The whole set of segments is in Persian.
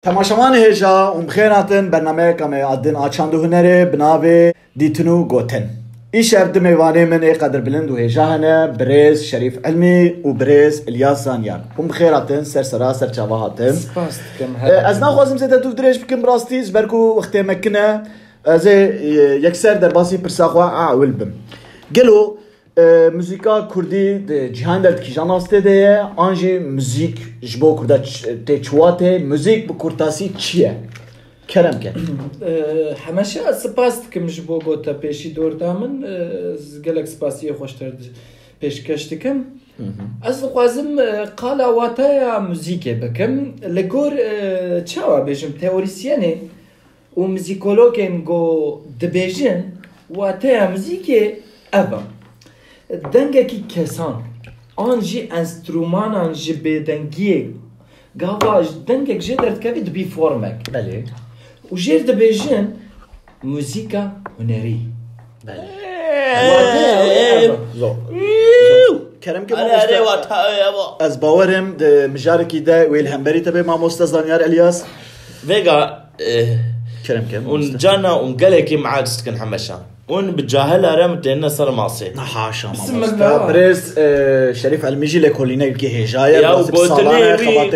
تماشامان هجا بخيراتن برنامه کمی عدن آچاندو هنره بنابه دیتنو گوتن ایش ارد میوانه من ای قدر بلند و هجا هنه برêz شريف علمي و برêz إلياس زانيار بخيراتن سر سرا سر چاواهاتن از نخوازم زیده تو درش بکم براستیز برکو وقتی مکنه از یکسر در باسی پرساخوا اول بم گلو موسیقا کردی جهان در کیجان استه ده آنجی موسیق جبو کرده تچواته موسیق به کرداسی چیه؟ کرم که همشه سپاس کم جبو گوتا پیشی دور دامن گلک سپاسی خوشتر پیشکش دکم از خوازم قال واتای موسیقی بکم لگور چاوا بیشم تئوریسیانه و موسیکولوگن گو دبیجن واتای موسیقی ابا دنگه کی کسان آنجی انسترومان آنجی بدنگیه گاواج دنگه که جدرد کبید بی فرمک بله و جرد بیجن موسیقا هنری بله کرم که از باورم مجاری که ده ویل همبری تبه ما مست زانیار الیاس ویگا کرم که اون جانا اون گله کی معادست کن همشان اون بجاهل آرام تنها صار معصي حاشا ما بريز شريف علميجي لكولينا كي هجايا يا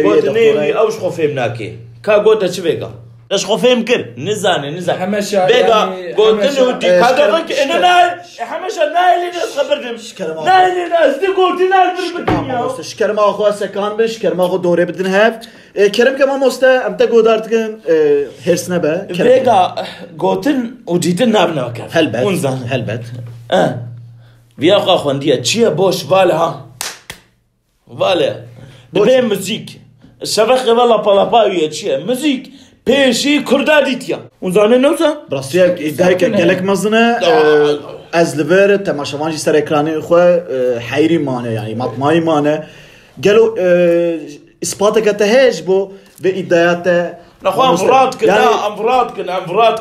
بوتنيوي اوش خوفيمناكي كا غوتا تشبيكا اش خوفيمكن نزاني حمشا بيغا غوتنو دي كادرك انا حمشا نايلي ناس خبردم نايلي ناس دي غوتنا بالبكيا شكر ما اخو سكان بش كر ما اخو دوره بدن هاف كرم كما مستا امتا غودارتكن هرسنا با بيغا غوتن وديتن نابنا وكان هلبت ويا اخوانديه تشي بوش فالها فاله بي موزيك شبخ والله بالاباويه تشي موزيك پیشی کرده دیتیا اون زانه نوزا براستی ادعای که گلک مزنه از لور تماشاوانجی سر اکرانی خو حیری مانه یعنی مطمئی مانه گلو اثبات کته هج بو به ادعایات نخواه امفراد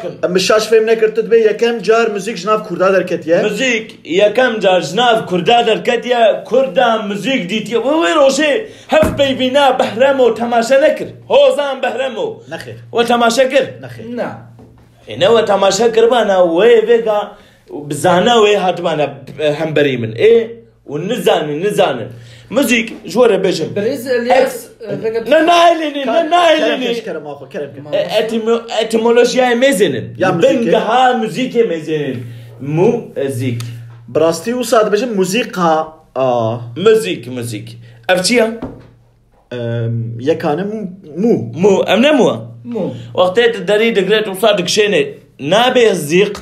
کن مشاش فهم نکرد به یکم جار موزیک جناب کرده در کتیه موزیک یکم جار جناب کرده در کتیه کرده موزیک دیتیه و روشه هف بیبینا بهرمو تماشا نکر هوزان بهرمو نخیر و تماشا کر نخیر نه اینه و تماشا کر بانا وی ویگا بزانه وی هاتمانا هم بری من و نزانه موزیک جوره بشم بريز إلياس نه کرم آخو کرم اتمولوژیای میزنن بنگها موزیک میزنن موزیک براستی و ساده بشم موزیقا موزیک افتیا یکانه مو امنه مو وقتی داری دگرت و صادق شینه نابه زیق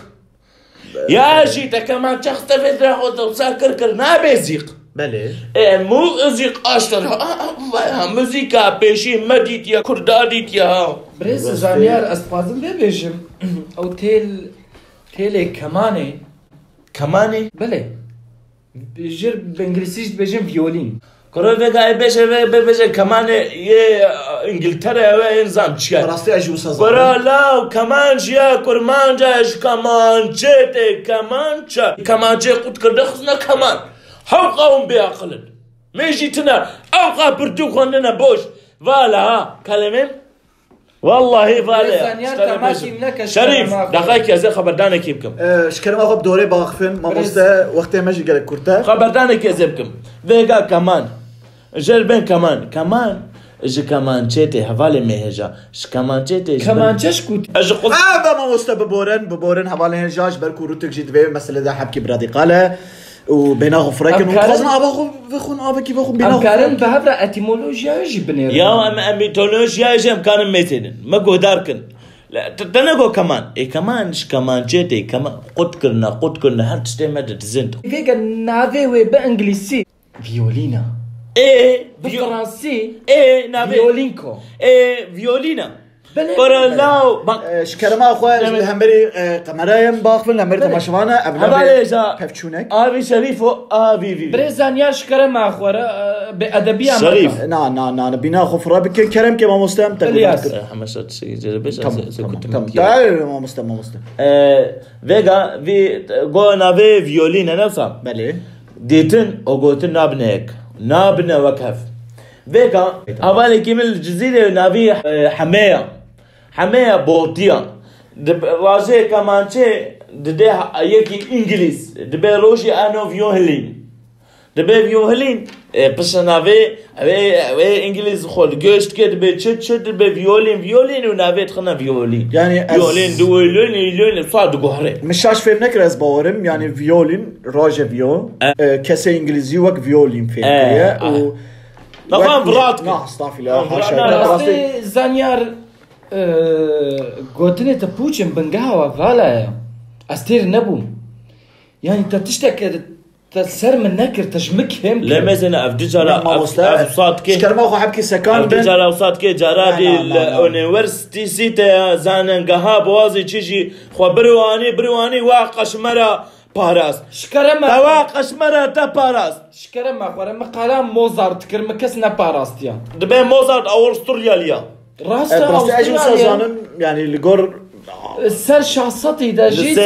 یا جیتا کمان شخص تفید را خود و ساکر کر نابه زیق بله موزیک آشتر موزیکا پیشی مدید یا کردادید یا بريز زانيار استفازم بيجم او تيل كماني بله بيجر بانجليزيش بيجم فيولين کرو وگای بشه کمان یه انگلترا و انزام چیه براستی اجو سازا برا لاو کمان چیه کرمانجاش کمانچه قد کرده خزنا کمان حوقهم بعقل ماشي تنا اوقع بردو خلنا بوش فالا كلمه والله فالا شريف دقائق يا زي خبردانك يبكم شكرا ما خب دوره باخفن ما مستا وقت ماشي قال كرتا خبردانك يا زبكم فيغا كمان جربن كمان اجي كمان تشتي حواله مهجا كمان تشتي كمان تشكوت اجي قلت ما مستا ببورن حواله هجاج بركو روتك جيت في مساله ده حبكي برادي قاله وبينا غفرك وخزنا ابا بخون ابا كيف بخون بينا امكارن بهذا اتيمولوجيا يجي بنير يا ميتولوجيا يجي امكان ميتين ما قداركن لا تنقو كمان كمان كمان جيتي كمان قد كنا هل تستمد تزنت فيجا نافي بانجليزي فيولينا بالفرنسي نافي فيولينكو فيولينا برا لاو شكرا ما اخويا همبري قمرايم باخفن همبري تماشوانا ابنابي Pevçûna ابي شريف ابي بريز زانيار شكرا ما اخويا بادبيه شريف نا بينا خفرا بك كرم كما مستم الياس حمشت شيء بس كنت تعال ما مستم فيغا في غونا في فيولين نفسها بله ديتن او غوتن نابنك نابنا وكف فيكا أولي كمل الجزيرة نافي حماية بوطيا راجي كمان شيء دبي يكي إنجليز دبي روشي أنا فيولين دبي فيولين بس نافي إنجليز خود جوشت كده دبي شت دبي فيولين ونافي تخنا فيولين يعني فيولين دويلين صار دقهري مش عارف فهم نكر از باورم يعني فيولين راجع فيو كسي انجليزي وك فيولين فين و طبعا براتك استغفر الله حاشا زانيار قوتني تبوچن بنقهوة فالا استير نبوم يعني تشتك تسر من نكر تشمك هم لا مثلا افدجالا افصاد شكرا خو حبكي سكان افدجالا افصاد كي جرادي اليونيفرسيتي سيتا زاننغها بوازي تشي خو برواني واقش مرا باراس شكرا ما واقش مرا تا باراس شكرا ما خو مقالا موزارت كرم كسنا باراستيا دبي موزارت او استراليا راستا بس اجي سازانن يعني لغور السر شخصتي دا جيت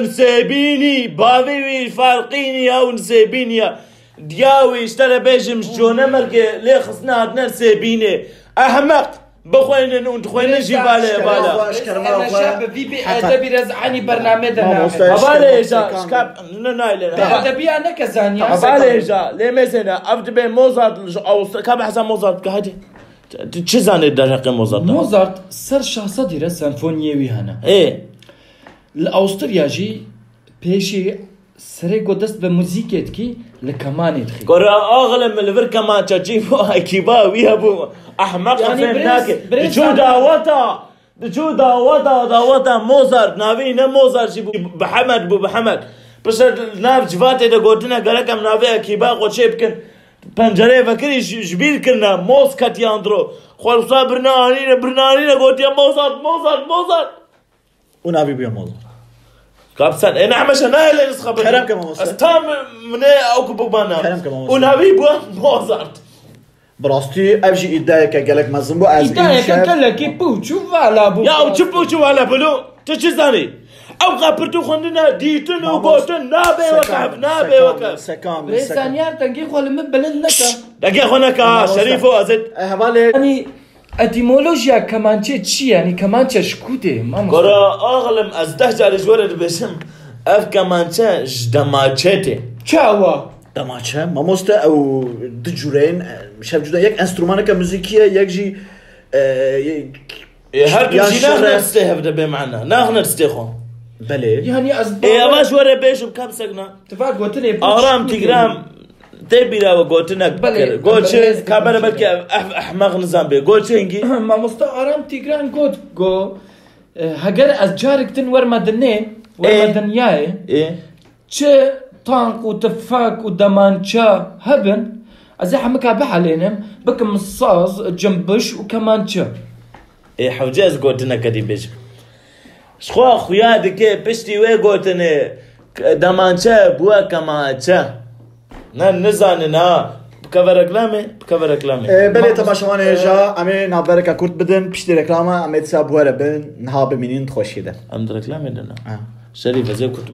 نسيبيني بابي فارقيني او نسيبيني دياوي اشترى بيجم جونا مرقي ليه خصنا عندنا نسيبيني احمق بخوين انت خوين جبالة بالا انا شاب في بي ادبي رزعني برنامجنا بالي جا شكاب نايلنا ادبي انا كزانيا بالي جا ليه مثلا افد بين موزارت او كاب حسن موزارت كهدي چه زنه دقیقه موزارت سر شخصا دیره سمفونیوی هنه لأوستریا جی پیشی سری گودست به موزیکت کی لکمانت خی قرأ أغلب من الفر كمان تجيبو أكيبا ويا بو أحمق فين ناكي دجو داوتا موزارت نافينا موزارت جيبو بحمد بس ناف جفاتي دا قوتنا قالكم نافي أكيبا قد شي بكن پنجره فکری جبیر کرنا موز کتیان درو خالصا برنانینا گوتیا موزارت اون ابي بيا موزارت كابسن انا عمش انا اللي نسخب كلام كما موزارت استام من او كبوبانا كلام كما موزارت اون ابي بو موزارت براستي ابجي ادايك قالك مازن بو از ادايك قالك بوچو والا بو يا بوچو والا بلو تشزاني او قابرتو خندنا ديتن وغوتن نابي وكف سكام زانيار تنقي خول مبلد نكا دقي خونك شريف وازد يعني اتيمولوجيا كمانچه چي يعني كمانچه شكوته ما قرا اغلم از 10 جار جوره بسم اف كمانچه دماچته چاوا دماچه ما مست او دجورين مش جدا يك انسترومانك موزيكيه يكجي هر جينا نستهف بمعنى ناخذ نستخو بله يعني اسباب باش ورا بيش بكم سكنا تفاق قلتني ارام تجرام تبيلا وقلتنا قلت كاميرا بلكي احمق نظام بي قلت شنجي ما مست ارام تجرام قلت جو هجر از جارك تنور مدني ورمدنياي چه طانق وتفاك ودمانشا هبن ازي مكابح علينا بكم الصاز جنبش وكمانشا حوجاز قلتنا كدي بيش شخوا خويا دكي بشتي وي قلتنا دمانشا بوا كمانشا نزاننا بكفر ركلامي بله تماشاوان جا امي نابرك كورت بدن بشتي ركلامه امي تسابوها بن نها بمنين خوشيده ام ركلامي دنا شريف زي كنت